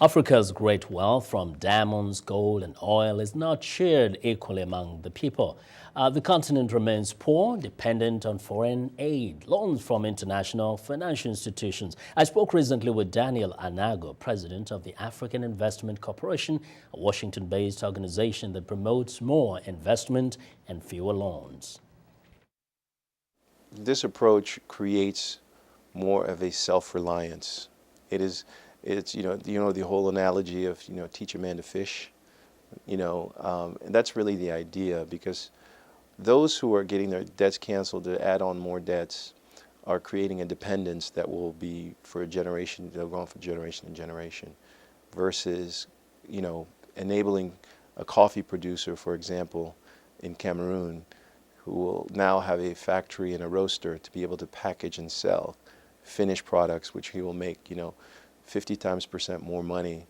Africa's great wealth from diamonds, gold, and oil is not shared equally among the people. The continent remains poor, dependent on foreign aid, loans from international financial institutions. I spoke recently with Daniel Anagho, president of the African Investment Corporation, a Washington-based organization that promotes more investment and fewer loans. This approach creates more of a self-reliance. It's the whole analogy of teach a man to fish, and that's really the idea, because those who are getting their debts canceled to add on more debts are creating a dependence that will be for a generation. They'll go on for generation and generation, versus enabling a coffee producer, for example, in Cameroon, who will now have a factory and a roaster to be able to package and sell finished products, which he will make 50% more money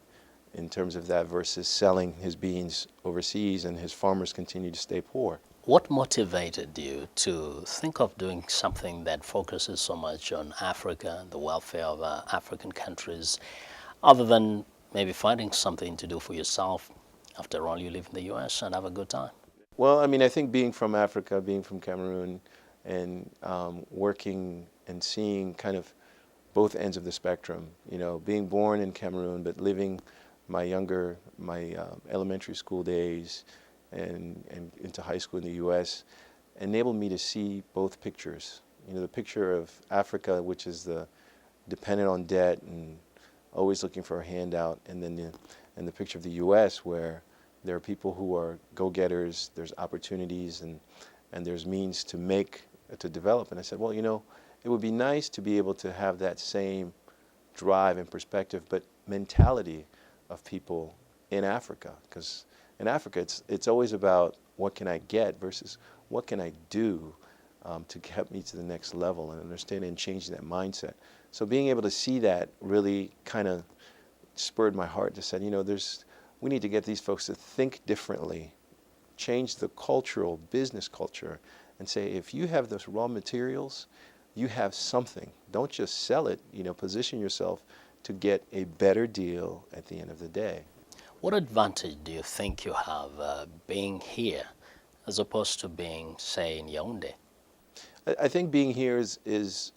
in terms of that, versus selling his beans overseas, and his farmers continue to stay poor. What motivated you to think of doing something that focuses so much on Africa and the welfare of African countries, other than maybe finding something to do for yourself? After all, you live in the U.S. and have a good time. Well, I think being from Africa, being from Cameroon, and working and seeing kind of both ends of the spectrum, being born in Cameroon but living my elementary school days and into high school in the U.S. enabled me to see both pictures. The picture of Africa, which is the dependent on debt and always looking for a handout, and then the picture of the U.S., where there are people who are go-getters, there's opportunities, and there's means to develop. And I said, well, it would be nice to be able to have that same drive and perspective, but mentality of people in Africa. Because in Africa, it's always about what can I get versus what can I do to get me to the next level, and understanding and changing that mindset. So being able to see that really kind of spurred my heart to say, we need to get these folks to think differently, change the cultural, business culture, and say, if you have those raw materials, you have something. Don't just sell it, position yourself to get a better deal at the end of the day. What advantage do you think you have being here as opposed to being, say, in Yaoundé? I think being here is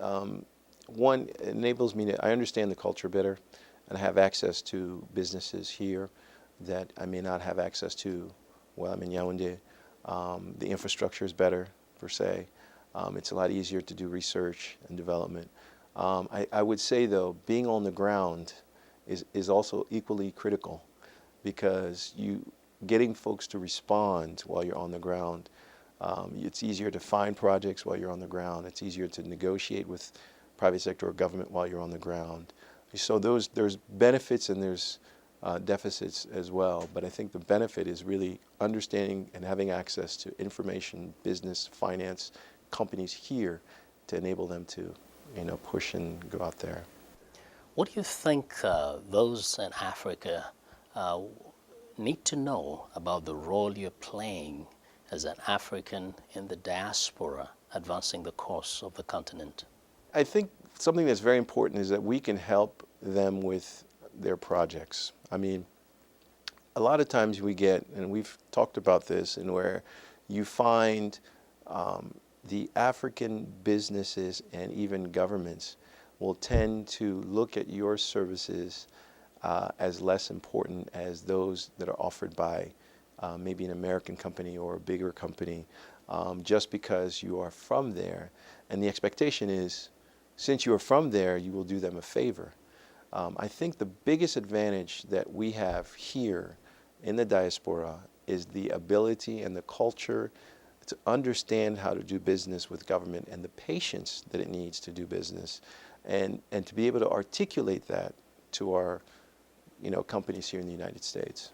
one, enables me I understand the culture better, and I have access to businesses here that I may not have access to while I'm in Yaoundé. The infrastructure is better, per se. It's a lot easier to do research and development. I would say, though, being on the ground is also equally critical, because getting folks to respond while you're on the ground, it's easier to find projects while you're on the ground. It's easier to negotiate with private sector or government while you're on the ground. So there's benefits and there's deficits as well, but I think the benefit is really understanding and having access to information, business, finance, companies here to enable them to, push and go out there. What do you think those in Africa need to know about the role you're playing as an African in the diaspora, advancing the cause of the continent? I think something that's very important is that we can help them with their projects. A lot of times we get, and we've talked about this, and where you find the African businesses and even governments will tend to look at your services as less important as those that are offered by maybe an American company or a bigger company, just because you are from there. And the expectation is, since you are from there, you will do them a favor. I think the biggest advantage that we have here in the diaspora is the ability and the culture to understand how to do business with government and the patience that it needs to do business, and to be able to articulate that to our companies here in the United States.